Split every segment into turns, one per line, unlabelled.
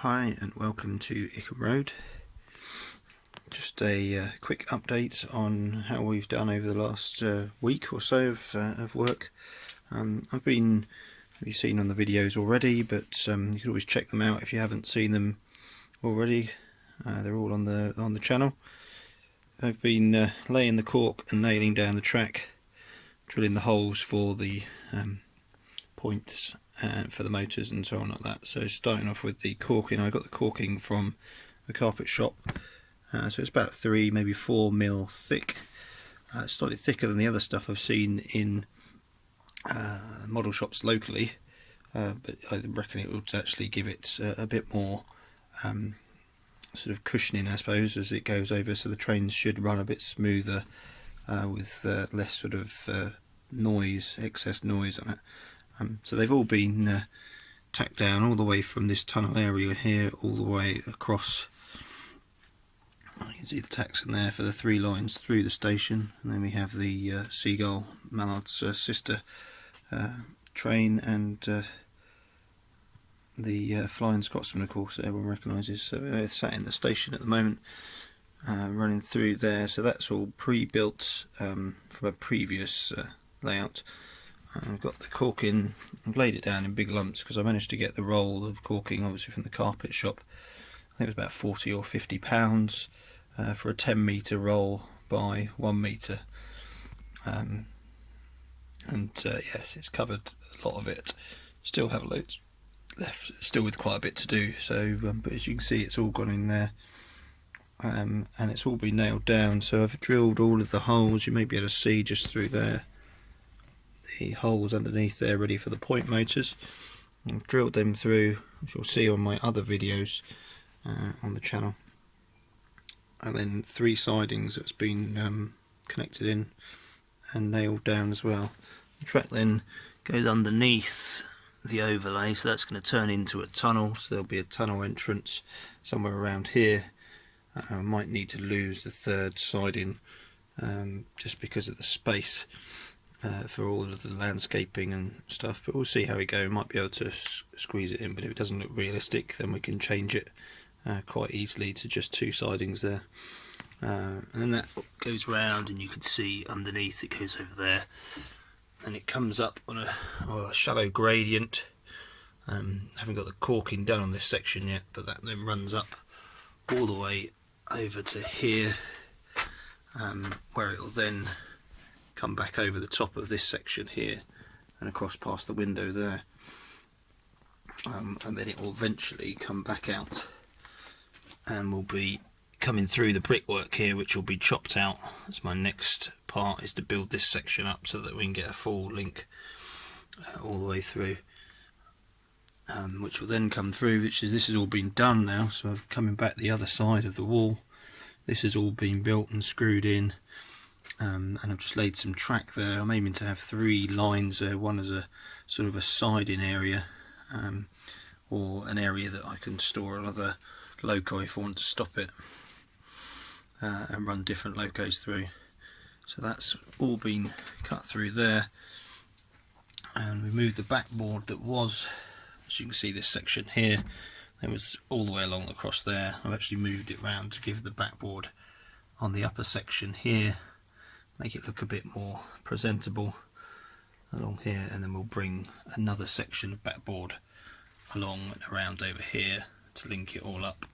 Hi and welcome to Ickham Road. Just a quick update on how we've done over the last week or so of work. You've seen on the videos already, but you can always check them out if you haven't seen them already. They're all on the channel. I've been laying the cork and nailing down the track, drilling the holes for the points for the motors and so on like that. So starting off with the corking, I got the corking from the carpet shop, so it's about 3 maybe 4 mil thick. It's slightly thicker than the other stuff I've seen in model shops locally, but I reckon it would actually give it a bit more sort of cushioning, I suppose, as it goes over, so the trains should run a bit smoother with less sort of excess noise on it. So they've all been tacked down all the way from this tunnel area here all the way across. You can see the tacks in there for the 3 lines through the station, and then we have the Seagull Mallard's sister train, and the Flying Scotsman, of course, that everyone recognises. So they're sat in the station at the moment, running through there. So that's all pre-built from a previous layout. I've got the corking, I've laid it down in big lumps because I managed to get the roll of corking obviously from the carpet shop. I think it was about 40 or 50 pounds for a 10 metre roll by 1 metre, yes, it's covered a lot of it. Still have loads left, still with quite a bit to do, so but as you can see, it's all gone in there, and it's all been nailed down. So I've drilled all of the holes. You may be able to see just through there the holes underneath there ready for the point motors. I've drilled them through, which you'll see on my other videos on the channel, and then 3 sidings that's been connected in and nailed down as well. The track then goes underneath the overlay, so that's going to turn into a tunnel, so there'll be a tunnel entrance somewhere around here. I might need to lose the 3rd siding just because of the space for all of the landscaping and stuff, but we'll see how we go. We might be able to squeeze it in, but if it doesn't look realistic, then we can change it quite easily to just 2 sidings there. And then that goes round, and you can see underneath it goes over there, and it comes up on a shallow gradient. Haven't got the corking done on this section yet, but that then runs up all the way over to here, where it will then come back over the top of this section here and across past the window there, and then it will eventually come back out and will be coming through the brickwork here, which will be chopped out. That's my next part, is to build this section up so that we can get a full link all the way through, which will then come through, this has all been done now. So I'm coming back the other side of the wall. This has all been built and screwed in, and I've just laid some track there. I'm aiming to have 3 lines there, one as a sort of a siding area, or an area that I can store another loco if I want to stop it, and run different locos through. So that's all been cut through there, and we moved the backboard that was, as you can see, this section here, it was all the way along across there. I've actually moved it round to give the backboard on the upper section here, make it look a bit more presentable along here, and then we'll bring another section of backboard along and around over here to link it all up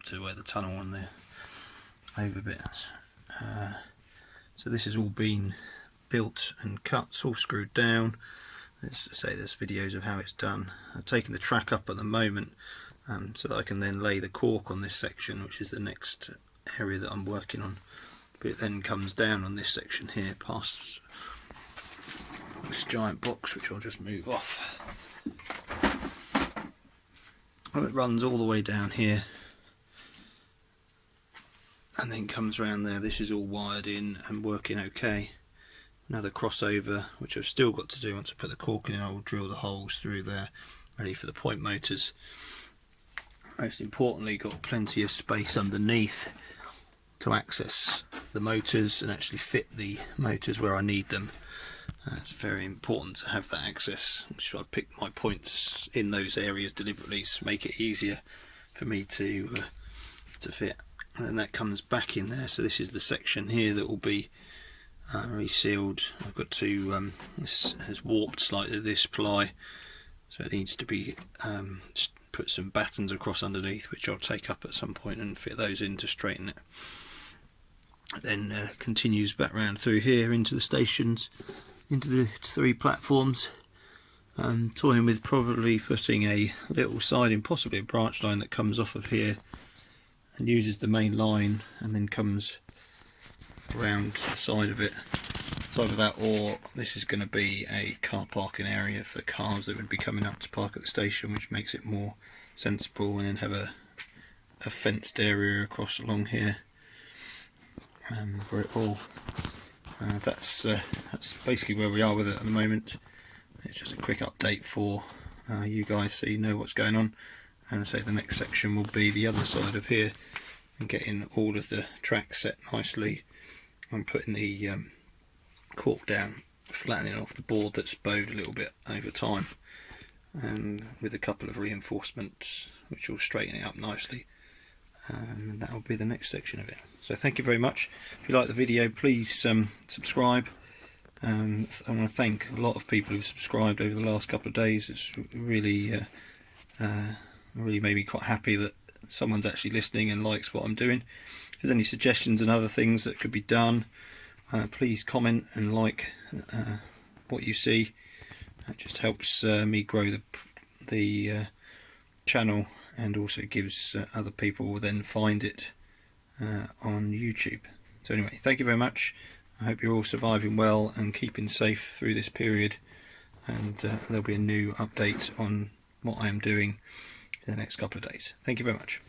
to where the tunnel and the over bit. So this has all been built and cut, it's all screwed down. Let's say there's videos of how it's done. I've taken the track up at the moment so that I can then lay the cork on this section, which is the next area that I'm working on. But it then comes down on this section here past this giant box, which I'll just move off. Well, it runs all the way down here and then comes around there. This is all wired in and working okay. Another crossover, which I've still got to do. Once I put the cork in, I will drill the holes through there, ready for the point motors. Most importantly, got plenty of space underneath to access the motors and actually fit the motors where I need them. It's very important to have that access, so I picked my points in those areas deliberately to make it easier for me to fit, and then that comes back in there. So this is the section here that will be resealed. I've got to this has warped slightly, this ply, so it needs to be put some battens across underneath, which I'll take up at some point and fit those in to straighten it. It then continues back round through here into the stations, into the 3 platforms. I'm toying with probably putting a little siding, possibly a branch line that comes off of here and uses the main line and then comes around the side of it, that, or this is going to be a car parking area for cars that would be coming up to park at the station, which makes it more sensible, and then have a fenced area across along here for it all. That's basically where we are with it at the moment. It's just a quick update for you guys, so you know what's going on. And I say the next section will be the other side of here, and getting all of the tracks set nicely and putting the cork down, flattening off the board that's bowed a little bit over time, and with a couple of reinforcements which will straighten it up nicely, and that will be the next section of it. So thank you very much. If you like the video, please subscribe. I want to thank a lot of people who've subscribed over the last couple of days. It's really made me quite happy that someone's actually listening and likes what I'm doing. If there's any suggestions and other things that could be done, please comment and like what you see. That just helps me grow the channel, and also gives other people will then find it on YouTube. So anyway, thank you very much. I hope you're all surviving well and keeping safe through this period, and there'll be a new update on what I am doing in the next couple of days. Thank you very much.